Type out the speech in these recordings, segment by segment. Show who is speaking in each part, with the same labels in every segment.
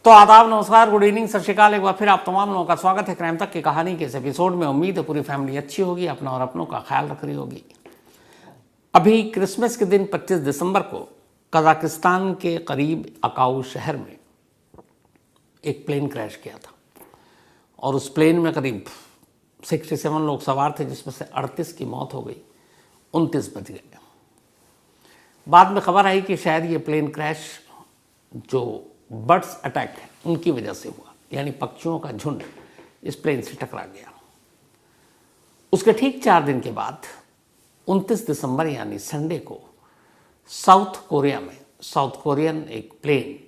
Speaker 1: तो आदाब, नमस्कार, गुड इवनिंग, सत श्रीकाल। एक बार फिर आप तमाम लोगों का स्वागत है क्राइम तक की कहानी के इस एपिसोड में। उम्मीद है पूरी फैमिली अच्छी होगी, अपना और अपनों का ख्याल रख रही होगी। अभी क्रिसमस के दिन 25 दिसंबर को कजाकिस्तान के करीब अकाऊ शहर में एक प्लेन क्रैश किया था और उस प्लेन में करीब 67 लोग सवार थे, जिसमें से 38 की मौत हो गई, 29 बच गए। बाद में खबर आई कि शायद ये प्लेन क्रैश जो बर्ड्स अटैक है उनकी वजह से हुआ, यानी पक्षियों का झुंड इस प्लेन से टकरा गया। उसके ठीक 4 दिन के बाद 29 दिसंबर यानी संडे को साउथ कोरिया में साउथ कोरियन एक प्लेन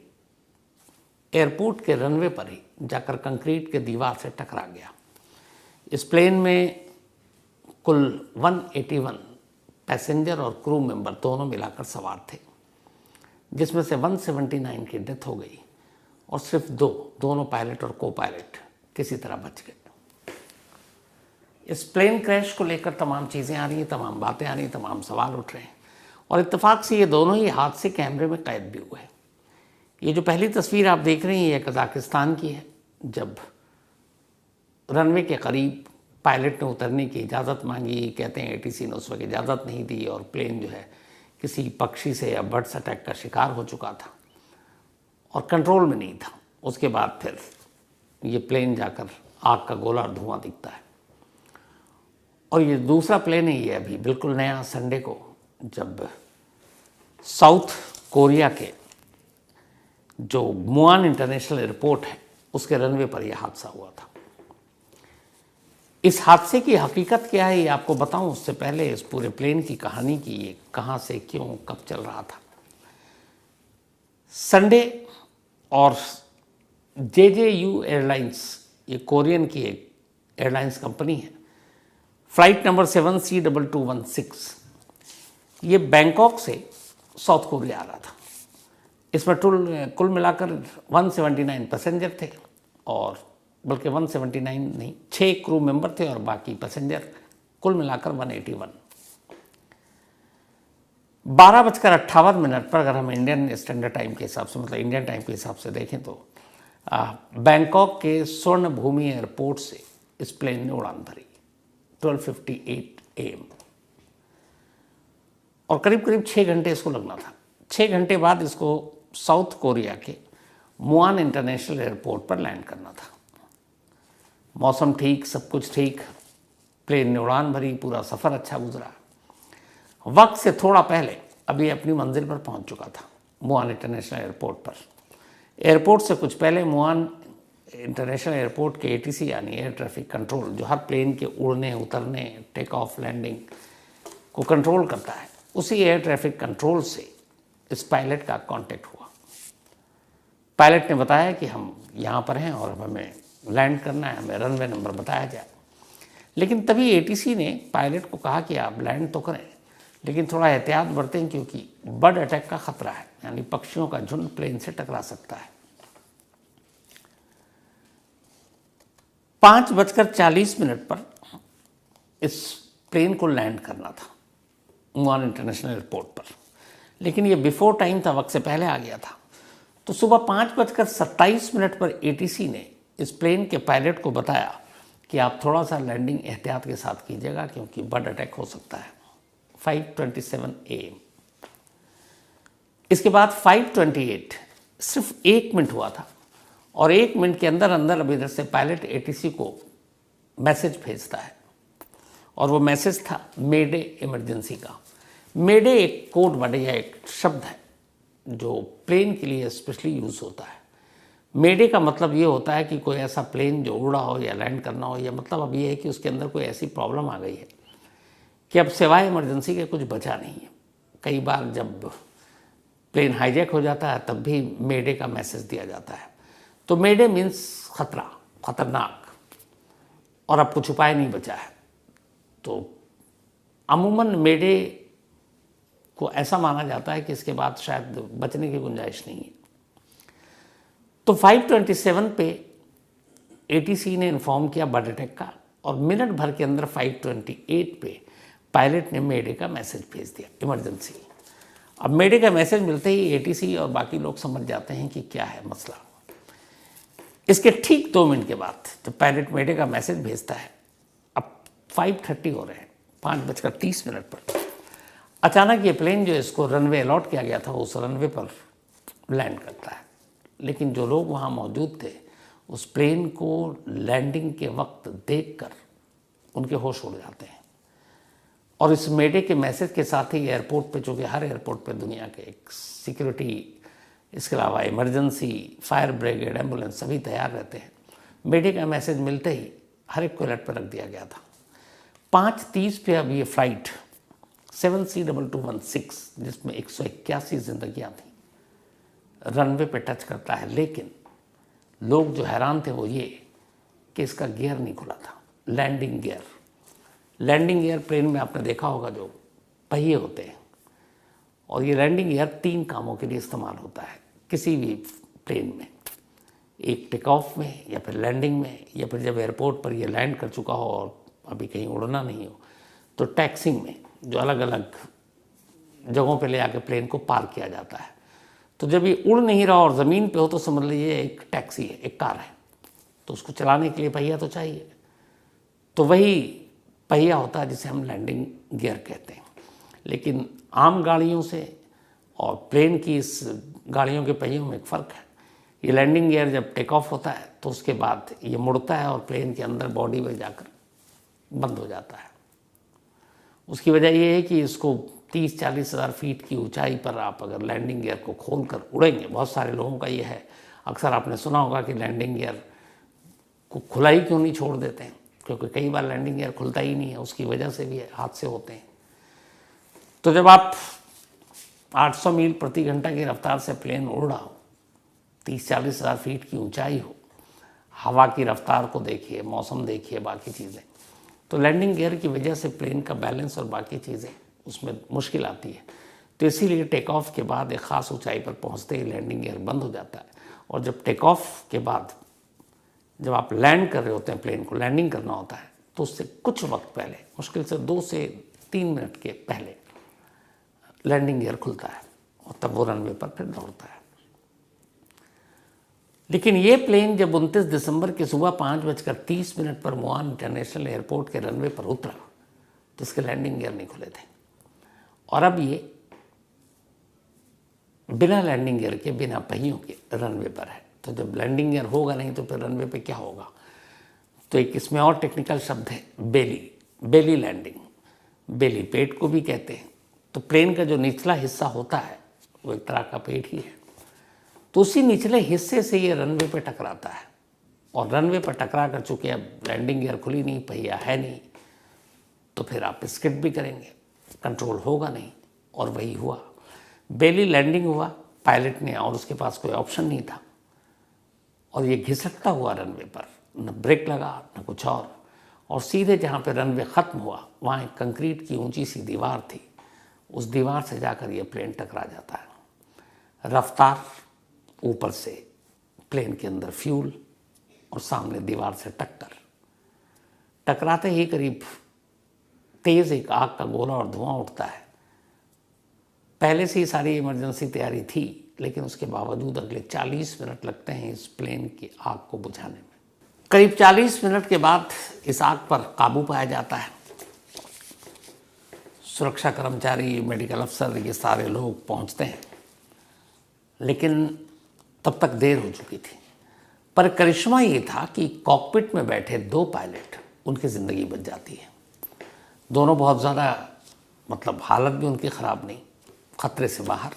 Speaker 1: एयरपोर्ट के रनवे पर ही जाकर कंक्रीट के दीवार से टकरा गया। इस प्लेन में कुल 181 पैसेंजर और क्रू मेंबर दोनों मिलाकर सवार थे, जिसमें से 179 की डेथ हो गई और सिर्फ दोनों पायलट और को पायलट किसी तरह बच गए। इस प्लेन क्रैश को लेकर तमाम चीज़ें आ रही हैं, तमाम बातें आ रही हैं, तमाम सवाल उठ रहे हैं और इत्तेफाक से ये दोनों ही हादसे कैमरे में कैद भी हुए हैं। ये जो पहली तस्वीर आप देख रही हैं ये कजाकिस्तान की है, जब रनवे के करीब पायलट ने उतरने की इजाज़त मांगी। कहते हैं एटीसी ने उस वक्त इजाज़त नहीं दी और प्लेन जो है किसी पक्षी से या बर्ड्स अटैक का शिकार हो चुका था और कंट्रोल में नहीं था। उसके बाद फिर ये प्लेन जाकर आग का गोला और धुआं दिखता है। और ये दूसरा प्लेन है, ये अभी बिल्कुल नया संडे को जब साउथ कोरिया के जो मुआन इंटरनेशनल एयरपोर्ट है उसके रनवे पर यह हादसा हुआ था। इस हादसे की हकीकत क्या है ये आपको बताऊं, उससे पहले इस पूरे प्लेन की कहानी की, ये कहाँ से क्यों कब चल रहा था। संडे और JJU एयरलाइंस, ये कोरियन की एक एयरलाइंस कंपनी है, फ्लाइट नंबर 7C2216, ये बैंकॉक से साउथ कोरिया आ रहा था। इसमें कुल मिलाकर 179 पैसेंजर थे और बल्कि 179 नहीं, 6 क्रू मेंबर थे और बाकी पैसेंजर, कुल मिलाकर 181। 12:58 पर अगर हम इंडियन स्टैंडर्ड टाइम के हिसाब से, मतलब इंडियन टाइम के हिसाब से देखें तो बैंकॉक के स्वर्ण भूमि एयरपोर्ट से इस प्लेन ने उड़ान भरी 12:58 AM और करीब करीब 6 घंटे इसको लगना था। 6 घंटे बाद इसको साउथ कोरिया के मुआन इंटरनेशनल एयरपोर्ट पर लैंड करना था। मौसम ठीक, सब कुछ ठीक, प्लेन ने उड़ान भरी, पूरा सफ़र अच्छा गुजरा। वक्त से थोड़ा पहले अभी अपनी मंजिल पर पहुंच चुका था, मुआन इंटरनेशनल एयरपोर्ट पर। एयरपोर्ट से कुछ पहले मुआन इंटरनेशनल एयरपोर्ट के ATC यानी एयर ट्रैफिक कंट्रोल, जो हर प्लेन के उड़ने उतरने, टेक ऑफ लैंडिंग को कंट्रोल करता है, उसी एयर ट्रैफिक कंट्रोल से इस पायलट का कांटेक्ट हुआ। पायलट ने बताया कि हम यहाँ पर हैं और हमें लैंड करना है, हमें रनवे नंबर बताया जाए। लेकिन तभी ATC ने पायलट को कहा कि आप लैंड तो करें लेकिन थोड़ा एहतियात बरतें, क्योंकि बर्ड अटैक का खतरा है, यानी पक्षियों का झुंड प्लेन से टकरा सकता है। 5:40 पर इस प्लेन को लैंड करना था मुआन इंटरनेशनल एयरपोर्ट पर, लेकिन ये बिफोर टाइम था, वक्त से पहले आ गया था। तो सुबह 5:27 पर ATC ने इस प्लेन के पायलट को बताया कि आप थोड़ा सा लैंडिंग एहतियात के साथ कीजिएगा, क्योंकि बर्ड अटैक हो सकता है। 5:27 AM। इसके बाद 5:28, सिर्फ 1 मिनट हुआ था और 1 मिनट के अंदर अंदर अब इधर से पायलट ATC को मैसेज भेजता है और वो मैसेज था मेडे इमरजेंसी का। मेडे एक कोड वर्ड या एक शब्द है जो प्लेन के लिए स्पेशली यूज़ होता है। मेडे का मतलब ये होता है कि कोई ऐसा प्लेन जो उड़ा हो या लैंड करना हो, या मतलब अब ये है कि उसके अंदर कोई ऐसी प्रॉब्लम आ गई है कि अब सिवाय इमरजेंसी के कुछ बचा नहीं है। कई बार जब प्लेन हाईजैक हो जाता है तब भी मेडे का मैसेज दिया जाता है। तो मेडे मीन्स खतरा, खतरनाक, और अब कुछ उपाय नहीं बचा है। तो अमूमन मेडे को ऐसा माना जाता है कि इसके बाद शायद बचने की गुंजाइश नहीं है। तो 5:27 पे ATC ने इन्फॉर्म किया बर्ड अटैक का और मिनट भर के अंदर 5:28 पे पायलट ने मेडे का मैसेज भेज दिया, इमरजेंसी। अब मेडे का मैसेज मिलते ही ATC और बाकी लोग समझ जाते हैं कि क्या है मसला। इसके ठीक 2 मिनट के बाद जब पायलट मेडे का मैसेज भेजता है, अब 5:30 हो रहे हैं, 5:30 पर अचानक ये प्लेन जो इसको रनवे अलॉट किया गया था उस रनवे पर लैंड करता है। लेकिन जो लोग वहाँ मौजूद थे उस प्लेन को लैंडिंग के वक्त देखकर उनके होश उड़ जाते हैं। और इस मेडे के मैसेज के साथ ही एयरपोर्ट पे, चूँकि हर एयरपोर्ट पे दुनिया के एक सिक्योरिटी, इसके अलावा इमरजेंसी, फायर ब्रिगेड, एम्बुलेंस सभी तैयार रहते हैं, मेडे का मैसेज मिलते ही हर एक को अलर्ट पर रख दिया गया था। 5:30 पे अब ये फ्लाइट 7C2216 जिसमें 181 जिंदगियाँ थी रनवे पे टच करता है। लेकिन लोग जो हैरान थे वो ये कि इसका गियर नहीं खुला था, landing gear. Landing gear plane में आपने देखा होगा जो पहिए होते हैं, और ये लैंडिंग गियर 3 कामों के लिए इस्तेमाल होता है किसी भी प्लेन में, एक टेक ऑफ में या फिर लैंडिंग में, या फिर जब एयरपोर्ट पर ये लैंड कर चुका हो और अभी कहीं उड़ना नहीं हो तो टैक्सिंग में, जो अलग अलग जगहों पे ले आके प्लेन को पार्क किया जाता है। तो जब ये उड़ नहीं रहा और ज़मीन पे हो तो समझ लीजिए एक टैक्सी है, एक कार है, तो उसको चलाने के लिए पहिया तो चाहिए। तो वही पहिया होता है जिसे हम लैंडिंग गियर कहते हैं। लेकिन आम गाड़ियों से और प्लेन की इस गाड़ियों के पहियों में एक फ़र्क है। ये लैंडिंग गियर जब टेक ऑफ होता है तो उसके बाद ये मुड़ता है और प्लेन के अंदर बॉडी में जाकर बंद हो जाता है। उसकी वजह ये है कि इसको 30-40 हज़ार फीट की ऊंचाई पर आप अगर लैंडिंग गियर को खोल कर उड़ेंगे, बहुत सारे लोगों का ये है, अक्सर आपने सुना होगा कि लैंडिंग गियर को खुला ही क्यों नहीं छोड़ देते हैं, क्योंकि कई बार लैंडिंग गियर खुलता ही नहीं है, उसकी वजह से भी हादसे होते हैं। तो जब आप 800 मील प्रति घंटा की रफ्तार से प्लेन उड़ रहा हो, 30-40 हज़ार फीट की ऊंचाई हो, हवा की रफ्तार को देखिए, मौसम देखिए, बाकी चीज़ें, तो लैंडिंग गियर की वजह से प्लेन का बैलेंस और बाकी चीज़ें उसमें मुश्किल आती है। तो इसीलिए टेक ऑफ के बाद एक ख़ास ऊंचाई पर पहुंचते ही लैंडिंग गियर बंद हो जाता है। और जब टेक ऑफ के बाद जब आप लैंड कर रहे होते हैं, प्लेन को लैंडिंग करना होता है, तो उससे कुछ वक्त पहले, मुश्किल से 2 से 3 मिनट के पहले लैंडिंग गियर खुलता है और तब वो रनवे पर फिर दौड़ता है। लेकिन ये प्लेन जब 29 दिसंबर की सुबह 5:30 पर मुआन इंटरनेशनल एयरपोर्ट के रनवे पर उतरा तो इसके लैंडिंग गियर नहीं खुले थे। और अब ये बिना लैंडिंग गियर के, बिना पहियों के रनवे पर है। तो जब लैंडिंग गियर होगा नहीं तो फिर रनवे पे क्या होगा? तो एक इसमें और टेक्निकल शब्द है, बेली लैंडिंग। बेली पेट को भी कहते हैं। तो प्लेन का जो निचला हिस्सा होता है वो एक तरह का पेट ही है। तो उसी निचले हिस्से से ये रनवे पे टकराता है, और रनवे पर टकरा कर चूँकि अब लैंडिंग गियर खुली नहीं, पहिया है नहीं, तो फिर आप स्किड भी करेंगे, कंट्रोल होगा नहीं। और वही हुआ, बेली लैंडिंग हुआ पायलट ने, और उसके पास कोई ऑप्शन नहीं था, और ये घिसटता हुआ रनवे पर, न ब्रेक लगा न कुछ और सीधे जहाँ पे रनवे ख़त्म हुआ वहाँ एक कंक्रीट की ऊंची सी दीवार थी, उस दीवार से जाकर ये प्लेन टकरा जाता है। रफ्तार, ऊपर से प्लेन के अंदर फ्यूल, और सामने दीवार से टकराते ही करीब तेज़ एक आग का गोला और धुआं उठता है। पहले से ही सारी इमरजेंसी तैयारी थी, लेकिन उसके बावजूद अगले 40 मिनट लगते हैं इस प्लेन की आग को बुझाने में। करीब 40 मिनट के बाद इस आग पर काबू पाया जाता है। सुरक्षा कर्मचारी, मेडिकल अफसर, ये सारे लोग पहुंचते हैं, लेकिन तब तक देर हो चुकी थी। पर करिश्मा ये था कि कॉकपिट में बैठे 2 पायलट, उनकी ज़िंदगी बच जाती है। दोनों बहुत ज़्यादा, मतलब हालत भी उनकी ख़राब नहीं, ख़तरे से बाहर,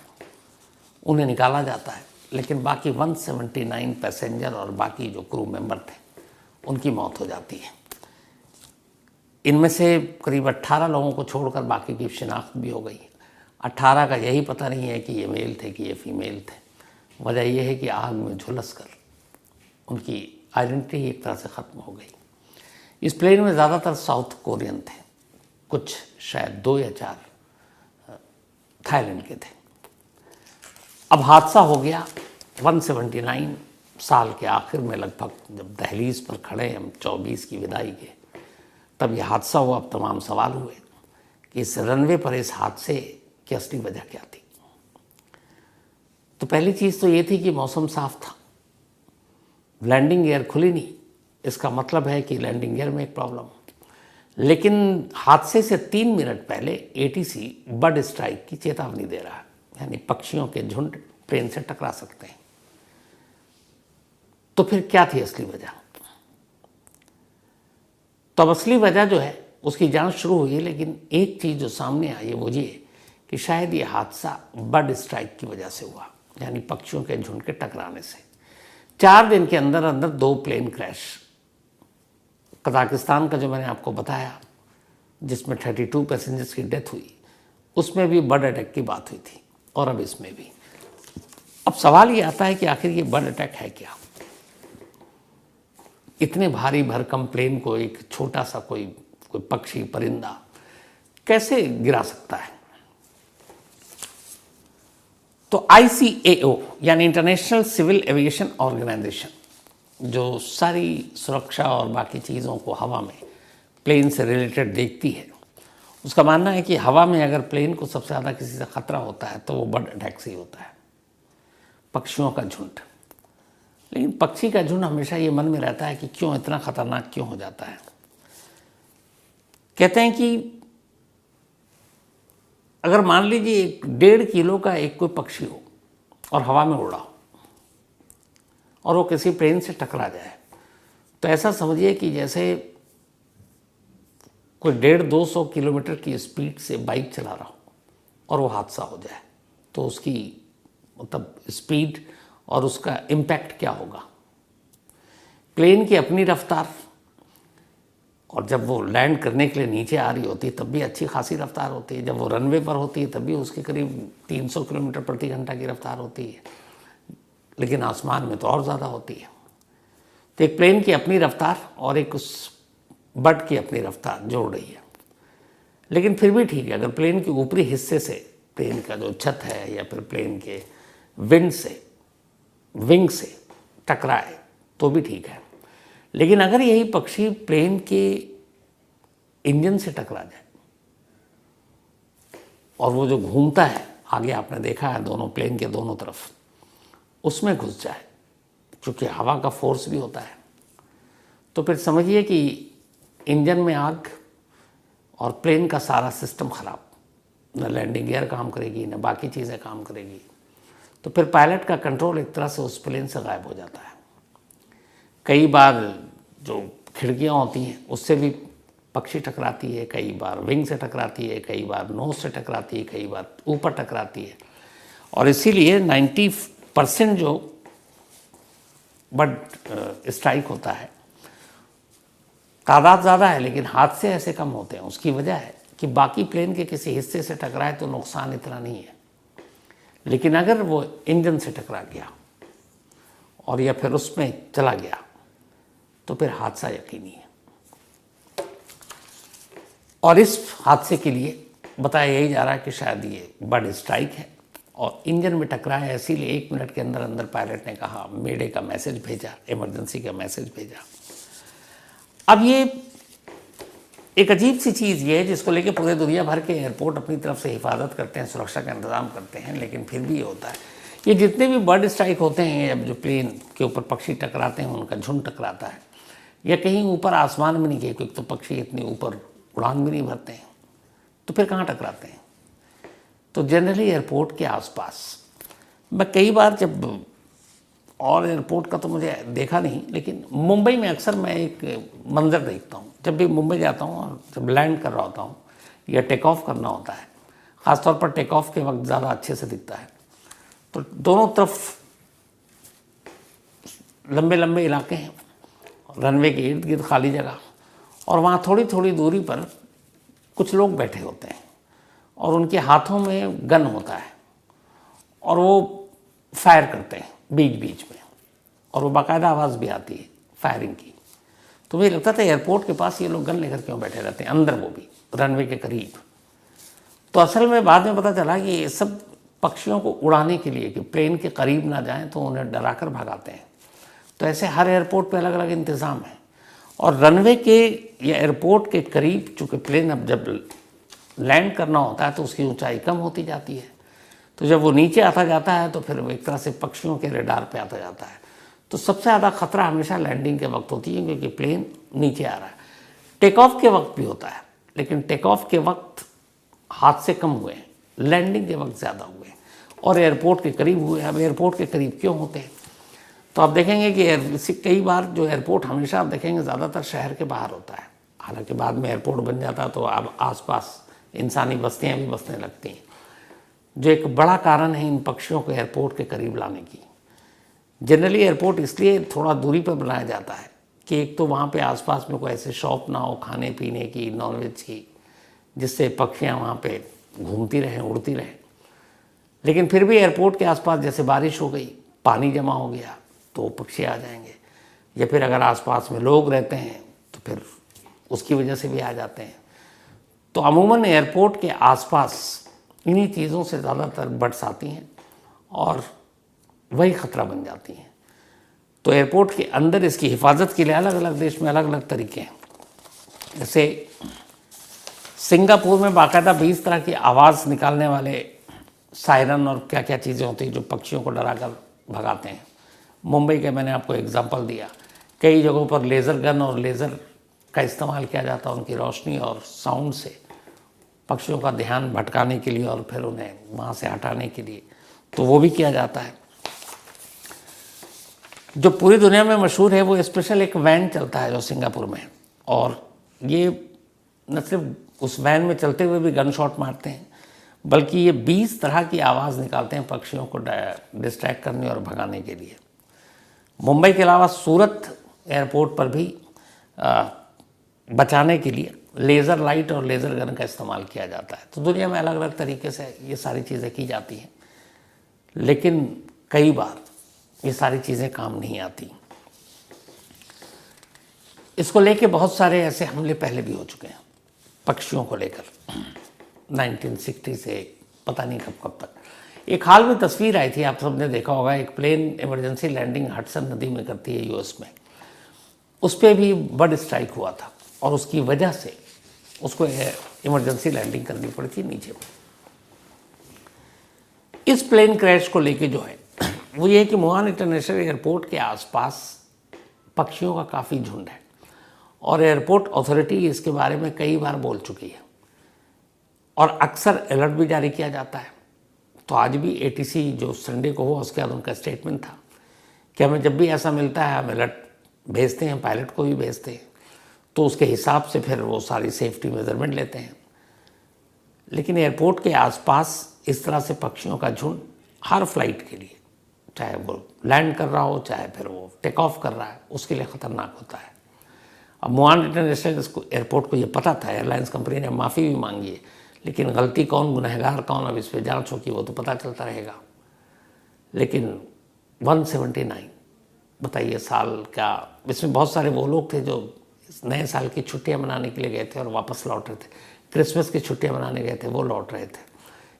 Speaker 1: उन्हें निकाला जाता है। लेकिन बाकी 179 पैसेंजर और बाकी जो क्रू मेंबर थे उनकी मौत हो जाती है। इनमें से करीब 18 लोगों को छोड़कर बाकी की शिनाख्त भी हो गई। 18 का यही पता नहीं है कि ये मेल थे कि ये फीमेल थे। वजह यह है कि आग में झुलस कर उनकी आइडेंटिटी एक तरह से ख़त्म हो गई। इस प्लेन में ज़्यादातर साउथ कोरियन थे, कुछ शायद 2 या 4 थाईलैंड के थे। अब हादसा हो गया 179 साल के आखिर में, लगभग जब दहलीज पर खड़े हम 24 की विदाई के, तब यह हादसा हुआ। अब तमाम सवाल हुए कि इस रनवे पर इस हादसे की असली वजह क्या थी। तो पहली चीज़ तो ये थी कि मौसम साफ था, लैंडिंग गियर खुली नहीं, इसका मतलब है कि लैंडिंग गियर में एक प्रॉब्लम। लेकिन हादसे से 3 मिनट पहले ATC बर्ड स्ट्राइक की चेतावनी दे रहा है, यानी पक्षियों के झुंड प्लेन से टकरा सकते हैं। तो फिर क्या थी असली वजह? तो अब असली वजह जो है उसकी जांच शुरू हुई है, लेकिन एक चीज़ जो सामने आई है वो ये कि शायद ये हादसा बर्ड स्ट्राइक की वजह से हुआ, यानी पक्षियों के झुंड के टकराने से। 4 दिन के अंदर अंदर 2 प्लेन क्रैश, कजाकिस्तान का जो मैंने आपको बताया जिसमें 32 पैसेंजर्स की डेथ हुई, उसमें भी बर्ड अटैक की बात हुई थी, और अब इसमें भी। अब सवाल ये आता है कि आखिर ये बर्ड अटैक है क्या? इतने भारी भरकम प्लेन को एक छोटा सा कोई पक्षी परिंदा कैसे गिरा सकता है? तो ICAO यानी इंटरनेशनल सिविल एविएशन ऑर्गेनाइजेशन, जो सारी सुरक्षा और बाकी चीज़ों को हवा में प्लेन से रिलेटेड देखती है, उसका मानना है कि हवा में अगर प्लेन को सबसे ज़्यादा किसी से ख़तरा होता है तो वो बर्ड अटैक से ही होता है, पक्षियों का झुंड। लेकिन पक्षी का झुंड हमेशा ये मन में रहता है कि क्यों इतना खतरनाक क्यों हो जाता है। कहते हैं कि अगर मान लीजिए 1.5 किलो का एक कोई पक्षी हो और हवा में उड़ा हो और वो किसी प्लेन से टकरा जाए, तो ऐसा समझिए कि जैसे कोई 150-200 किलोमीटर की स्पीड से बाइक चला रहा हो और वो हादसा हो जाए, तो उसकी मतलब स्पीड और उसका इम्पैक्ट क्या होगा। प्लेन की अपनी रफ्तार, और जब वो लैंड करने के लिए नीचे आ रही होती है तब भी अच्छी खासी रफ्तार होती है, जब वो रनवे पर होती है तब भी उसके करीब 300 किलोमीटर प्रति घंटा की रफ्तार होती है, लेकिन आसमान में तो और ज़्यादा होती है। तो एक प्लेन की अपनी रफ्तार और एक उस बर्ड की अपनी रफ्तार जोड़ रही है। लेकिन फिर भी ठीक है, अगर प्लेन के ऊपरी हिस्से से प्लेन का जो छत है या फिर प्लेन के विंग से टकराए तो भी ठीक है। लेकिन अगर यही पक्षी प्लेन के इंजन से टकरा जाए और वो जो घूमता है आगे, आपने देखा है दोनों प्लेन के दोनों तरफ, उसमें घुस जाए, क्योंकि हवा का फोर्स भी होता है, तो फिर समझिए कि इंजन में आग और प्लेन का सारा सिस्टम खराब, न लैंडिंग गियर काम करेगी न बाकी चीज़ें काम करेगी। तो फिर पायलट का कंट्रोल एक तरह से उस प्लेन से गायब हो जाता है। कई बार जो खिड़कियाँ होती हैं उससे भी पक्षी टकराती है, कई बार विंग से टकराती है, कई बार नोज से टकराती है, कई बार ऊपर टकराती है। और इसीलिए 90% जो बर्ड स्ट्राइक होता है, तादाद ज़्यादा है लेकिन हादसे ऐसे कम होते हैं। उसकी वजह है कि बाकी प्लेन के किसी हिस्से से टकराए तो नुकसान इतना नहीं है, लेकिन अगर वो इंजन से टकरा गया और या फिर उसमें चला गया तो फिर हादसा यकीनी है। और इस हादसे के लिए बताया यही जा रहा है कि शायद ये बर्ड स्ट्राइक है और इंजन में टकराया है, इसीलिए 1 मिनट के अंदर अंदर पायलट ने कहा, मेडे का मैसेज भेजा, इमरजेंसी का मैसेज भेजा। अब ये एक अजीब सी चीज़ ये है जिसको लेके पूरे दुनिया भर के एयरपोर्ट अपनी तरफ से हिफाजत करते हैं, सुरक्षा का इंतज़ाम करते हैं, लेकिन फिर भी ये होता है। ये जितने भी बर्ड स्ट्राइक होते हैं, अब जो प्लेन के ऊपर पक्षी टकराते हैं उनका झुंड टकराता है, या कहीं ऊपर आसमान में नहीं गए, क्योंकि तो पक्षी इतनी ऊपर उड़ान भी नहीं भरते हैं, तो फिर कहाँ टकराते हैं? तो जनरली एयरपोर्ट के आसपास। मैं कई बार जब, और एयरपोर्ट का तो मुझे देखा नहीं, लेकिन मुंबई में अक्सर मैं एक मंज़र देखता हूँ। जब भी मुंबई जाता हूँ और जब लैंड कर रहा होता हूँ या टेक ऑफ करना होता है, ख़ासतौर पर टेक ऑफ के वक्त ज़्यादा अच्छे से दिखता है, तो दोनों तरफ लंबे लंबे इलाके हैं, रनवे के इर्द गिर्द खाली जगह, और वहाँ थोड़ी थोड़ी दूरी पर कुछ लोग बैठे होते हैं और उनके हाथों में गन होता है और वो फायर करते हैं बीच बीच में, और वो बाकायदा आवाज़ भी आती है फायरिंग की। तो मुझे लगता था एयरपोर्ट के पास ये लोग गन लेकर क्यों बैठे रहते हैं, अंदर वो भी रनवे के करीब। तो असल में बाद में पता चला कि ये सब पक्षियों को उड़ाने के लिए, कि प्लेन के करीब ना जाएं तो उन्हें डरा कर भगाते हैं। तो ऐसे हर एयरपोर्ट पे अलग अलग इंतज़ाम है, और रनवे के या एयरपोर्ट के करीब चूँकि प्लेन अब जब लैंड करना होता है तो उसकी ऊंचाई कम होती जाती है, तो जब वो नीचे आता जाता है तो फिर वो एक तरह से पक्षियों के रडार पे आता जाता है। तो सबसे ज़्यादा खतरा हमेशा लैंडिंग के वक्त होती है, क्योंकि प्लेन नीचे आ रहा है। टेक ऑफ के वक्त भी होता है, लेकिन टेक ऑफ के वक्त हादसे कम हुए हैं, लैंडिंग के वक्त ज़्यादा हुए हैं और एयरपोर्ट के करीब हुए हैं। अब एयरपोर्ट के करीब क्यों होते हैं, तो आप देखेंगे कि कई बार जो एयरपोर्ट हमेशा आप देखेंगे ज़्यादातर शहर के बाहर होता है। हालांकि बाद में एयरपोर्ट बन जाता है तो अब आसपास इंसानी बस्तियाँ भी बसने लगती हैं, जो एक बड़ा कारण है इन पक्षियों को एयरपोर्ट के करीब लाने की। जनरली एयरपोर्ट इसलिए थोड़ा दूरी पर बनाया जाता है कि एक तो वहाँ पे आसपास में कोई ऐसे शॉप ना हो खाने पीने की, नॉनवेज की, जिससे पक्षियाँ वहाँ पे घूमती रहें, उड़ती रहें। लेकिन फिर भी एयरपोर्ट के आसपास जैसे बारिश हो गई, पानी जमा हो गया तो पक्षी आ जाएंगे, या फिर अगर आसपास में लोग रहते हैं तो फिर उसकी वजह से भी आ जाते हैं। तो अमूमन एयरपोर्ट के आसपास इन्हीं चीज़ों से ज़्यादातर बर्ड्स आती हैं और वही ख़तरा बन जाती हैं। तो एयरपोर्ट के अंदर इसकी हिफाजत के लिए अलग अलग देश में अलग अलग तरीके हैं। जैसे सिंगापुर में बाकायदा 20 तरह की आवाज़ निकालने वाले सायरन और क्या क्या चीज़ें होती हैं जो पक्षियों को डरा कर भगाते हैं। मुंबई के मैंने आपको एग्जांपल दिया। कई जगहों पर लेज़र गन और लेज़र का इस्तेमाल किया जाता है उनकी रोशनी और साउंड से पक्षियों का ध्यान भटकाने के लिए और फिर उन्हें वहाँ से हटाने के लिए, तो वो भी किया जाता है। जो पूरी दुनिया में मशहूर है वो स्पेशल एक वैन चलता है जो सिंगापुर में, और ये न सिर्फ उस वैन में चलते हुए भी गन शॉट मारते हैं, बल्कि ये 20 तरह की आवाज़ निकालते हैं पक्षियों को डिस्ट्रैक्ट करने और भगाने के लिए। मुंबई के अलावा सूरत एयरपोर्ट पर भी बचाने के लिए लेज़र लाइट और लेज़र गन का इस्तेमाल किया जाता है। तो दुनिया में अलग अलग तरीके से ये सारी चीज़ें की जाती हैं, लेकिन कई बार ये सारी चीज़ें काम नहीं आती। इसको लेके बहुत सारे ऐसे हमले पहले भी हो चुके हैं पक्षियों को लेकर, 1960 से पता नहीं कब कब तक। एक हाल में तस्वीर आई थी, आप सबने देखा होगा, एक प्लेन इमरजेंसी लैंडिंग हडसन नदी में करती है यूएस में, उस पर भी बर्ड स्ट्राइक हुआ था और उसकी वजह से उसको इमरजेंसी लैंडिंग करनी पड़ी थी नीचे। इस प्लेन क्रैश को लेके जो है वो ये है कि वुहान इंटरनेशनल एयरपोर्ट के आसपास पक्षियों का काफ़ी झुंड है और एयरपोर्ट अथॉरिटी इसके बारे में कई बार बोल चुकी है और अक्सर अलर्ट भी जारी किया जाता है। तो आज भी एटीसी जो संडे को हुआ उसके बाद उनका स्टेटमेंट था कि हमें जब भी ऐसा मिलता है हम अलर्ट भेजते हैं, पायलट को भी भेजते हैं, तो उसके हिसाब से फिर वो सारी सेफ्टी मेजरमेंट लेते हैं। लेकिन एयरपोर्ट के आसपास इस तरह से पक्षियों का झुंड हर फ्लाइट के लिए, चाहे वो लैंड कर रहा हो चाहे फिर वो टेक ऑफ कर रहा है, उसके लिए ख़तरनाक होता है। अब वुहान इंटरनेशनल एयरपोर्ट को ये पता था, एयरलाइंस कंपनी ने माफ़ी भी मांगी है, लेकिन गलती कौन, गुनहगार कौन, अब इस पर जाँच होगी वो तो पता चलता रहेगा। लेकिन 179 बताइए साल का, इसमें बहुत सारे वो लोग थे जो नए साल की छुट्टियां मनाने के लिए गए थे और वापस लौट रहे थे, क्रिसमस की छुट्टियां मनाने गए थे वो लौट रहे थे।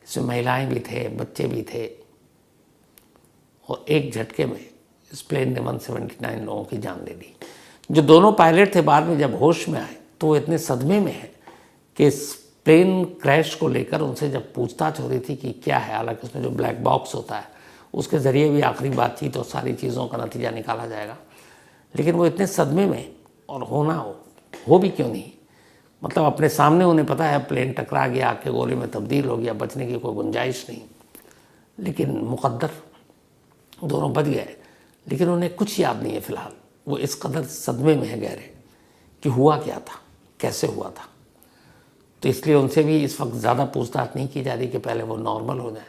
Speaker 1: इसमें महिलाएं भी थे, बच्चे भी थे, और एक झटके में इस प्लेन ने 179 लोगों की जान ले ली। जो दोनों पायलट थे बाद में जब होश में आए तो वो इतने सदमे में है कि इस प्लेन क्रैश को लेकर उनसे जब पूछताछ हो रही थी कि क्या है, हालांकि उसमें जो ब्लैक बॉक्स होता है उसके ज़रिए भी आखिरी बातचीत और सारी चीज़ों का नतीजा निकाला जाएगा, लेकिन वो इतने सदमे में, और होना हो भी क्यों नहीं, मतलब अपने सामने उन्हें पता है प्लेन टकरा गया, आग के गोले में तब्दील हो गया, बचने की कोई गुंजाइश नहीं, लेकिन मुकद्दर दोनों बच गए, लेकिन उन्हें कुछ याद नहीं है फ़िलहाल। वो इस कदर सदमे में है गहरे कि हुआ क्या था, कैसे हुआ था। तो इसलिए उनसे भी इस वक्त ज़्यादा पूछताछ नहीं की जा रही कि पहले वो नॉर्मल हो जाए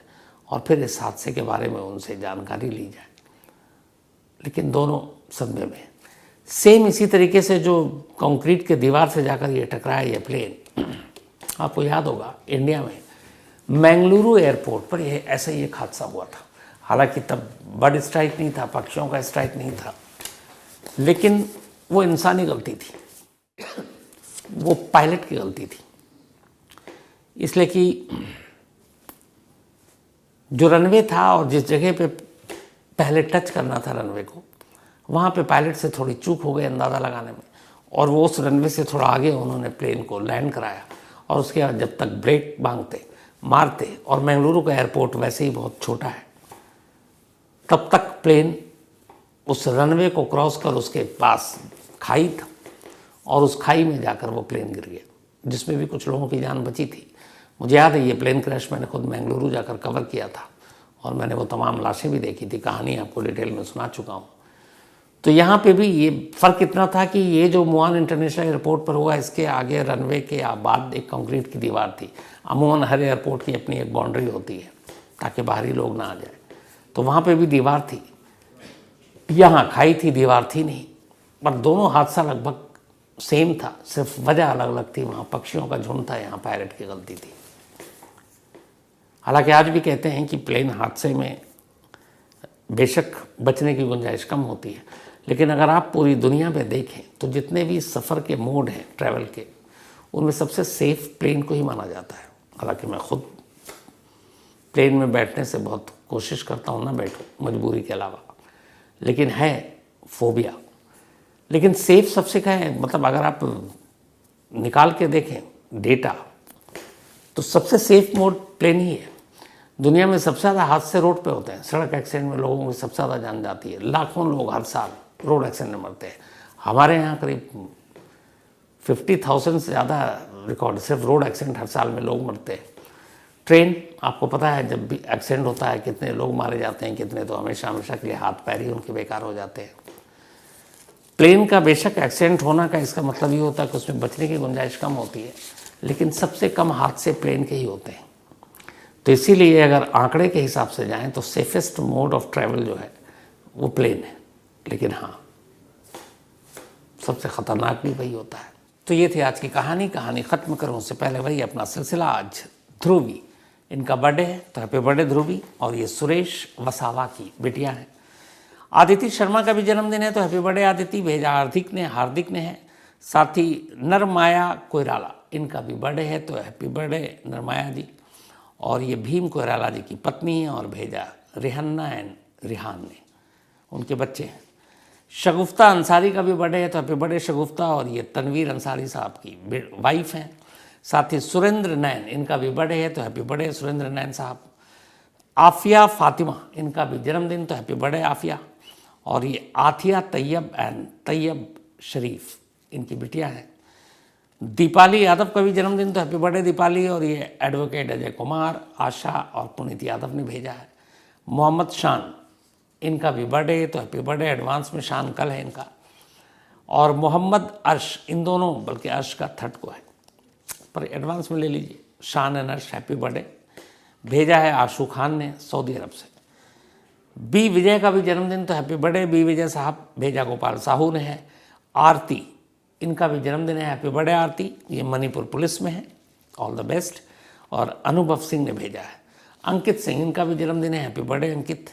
Speaker 1: और फिर इस हादसे के बारे में उनसे जानकारी ली जाए, लेकिन दोनों सदमे में। सेम इसी तरीके से जो कंक्रीट के दीवार से जाकर ये टकराया ये प्लेन, आपको याद होगा इंडिया में मैंगलुरु एयरपोर्ट पर ये ऐसा ही एक हादसा हुआ था। हालांकि तब बर्ड स्ट्राइक नहीं था, पक्षियों का स्ट्राइक नहीं था, लेकिन वो इंसानी गलती थी, वो पायलट की गलती थी, इसलिए कि जो रनवे था और जिस जगह पे पहले टच करना था रनवे को, वहाँ पे पायलट से थोड़ी चूक हो गई अंदाज़ा लगाने में, और वो उस रनवे से थोड़ा आगे उन्होंने प्लेन को लैंड कराया, और उसके बाद जब तक ब्रेक मारते, और मैंगलुरु का एयरपोर्ट वैसे ही बहुत छोटा है, तब तक प्लेन उस रनवे को क्रॉस कर उसके पास खाई था और उस खाई में जाकर वो प्लेन गिर गया, जिसमें भी कुछ लोगों की जान बची थी। मुझे याद है ये प्लेन क्रैश मैंने खुद बेंगलुरु जाकर कवर किया था और मैंने वो तमाम लाशें भी देखी थी, कहानी आपको डिटेल में सुना चुका हूँ। तो यहाँ पे भी ये फ़र्क इतना था कि ये जो मुआन इंटरनेशनल एयरपोर्ट पर हुआ, इसके आगे रनवे के बाद एक कंक्रीट की दीवार थी। अमूमन हर एयरपोर्ट की अपनी एक बाउंड्री होती है ताकि बाहरी लोग ना आ जाए, तो वहाँ पे भी दीवार थी, यहाँ खाई थी, दीवार थी नहीं। पर दोनों हादसा लगभग सेम था, सिर्फ वजह अलग अलग थी। वहाँ पक्षियों का झुंड था, यहाँ पायलट की गलती थी। हालांकि आज भी कहते हैं कि प्लेन हादसे में बेशक बचने की गुंजाइश कम होती है, लेकिन अगर आप पूरी दुनिया में देखें तो जितने भी सफ़र के मोड हैं ट्रैवल के, उनमें सबसे सेफ़ प्लेन को ही माना जाता है। हालांकि मैं खुद प्लेन में बैठने से बहुत कोशिश करता हूँ ना बैठूँ मजबूरी के अलावा, लेकिन है फोबिया। लेकिन सेफ़ सबसे क्या है, मतलब अगर आप निकाल के देखें डेटा तो सबसे सेफ़ मोड प्लेन ही है। दुनिया में सबसे ज़्यादा हादसे रोड पे होते हैं, सड़क एक्सीडेंट में लोगों की सबसे ज़्यादा जान जाती है। लाखों लोग हर साल रोड एक्सीडेंट में मरते हैं। हमारे यहाँ करीब 50,000 से ज़्यादा रिकॉर्ड सिर्फ रोड एक्सीडेंट हर साल में लोग मरते हैं। ट्रेन, आपको पता है जब भी एक्सीडेंट होता है कितने लोग मारे जाते हैं, कितने तो हमेशा हमेशा के लिए हाथ पैर ही उनके बेकार हो जाते हैं। प्लेन का बेशक एक्सीडेंट होना का इसका मतलब ये होता है कि उसमें बचने की गुंजाइश कम होती है, लेकिन सबसे कम हादसे प्लेन के ही होते हैं। तो इसीलिए अगर आंकड़े के हिसाब से जाएं तो सेफेस्ट मोड ऑफ ट्रैवल जो है वो प्लेन है, लेकिन हाँ सबसे ख़तरनाक भी वही होता है। तो ये थी आज की कहानी। कहानी ख़त्म करूँ उससे पहले वही अपना सिलसिला। आज ध्रुवी, इनका बर्थडे है, तो हैप्पी बर्थडे ध्रुवी। और ये सुरेश वसावा की बिटिया है। आदिति शर्मा का भी जन्मदिन है, तो हैप्पी बर्थडे आदिति। भेजा हार्दिक ने है। साथ ही नरमाया कोइराला, इनका भी बर्थडे है, तो हैप्पी बर्थडे नरमाया जी। और ये भीम कोइराला जी की पत्नी है, और भेजा रिहन्ना एंड रिहान ने, उनके बच्चे हैं। शगुफ्ता अंसारी का भी बर्थडे है, तो हैप्पी बर्थडे शगुफ्ता। और ये तनवीर अंसारी साहब की वाइफ हैं। साथ ही सुरेंद्र नैन, इनका भी बर्थडे है, तो हैप्पी बर्थडे सुरेंद्र नैन साहब। आफिया फातिमा, इनका भी जन्मदिन, तो हैप्पी बर्थडे आफिया। और ये आथिया तैयब एंड तैयब शरीफ, इनकी बिटिया हैं। दीपाली यादव का भी जन्मदिन, तो हैप्पी बर्थडे दीपाली। और ये एडवोकेट अजय कुमार, आशा और पुनीत यादव ने भेजा है। मोहम्मद शान, इनका भी बर्थडे, तो हैप्पी बर्थडे एडवांस में। शान कल है इनका। और मोहम्मद अर्श, इन दोनों, बल्कि अर्श का थर्ड को है, पर एडवांस में ले लीजिए। शान एंड अर्श हैप्पी बर्थडे। भेजा है आशू खान ने सऊदी अरब से। बी विजय का भी जन्मदिन, तो हैप्पी बर्थडे बी विजय साहब। भेजा गोपाल साहू ने है। आरती, इनका भी जन्मदिन है, हैप्पी बर्थडे आरती। ये मणिपुर पुलिस में है, ऑल द बेस्ट। और अनुभव सिंह ने भेजा है। अंकित सिंह, इनका भी जन्मदिन है, हैप्पी बर्थडे अंकित।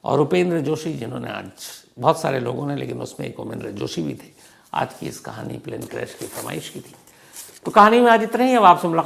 Speaker 1: और उपेंद्र जोशी, जिन्होंने आज बहुत सारे लोगों ने, लेकिन उसमें एक उपेंद्र जोशी भी थे, आज की इस कहानी प्लेन क्रैश की फरमाइश की थी। तो कहानी में आज इतना ही। अब आपसे मुलाकात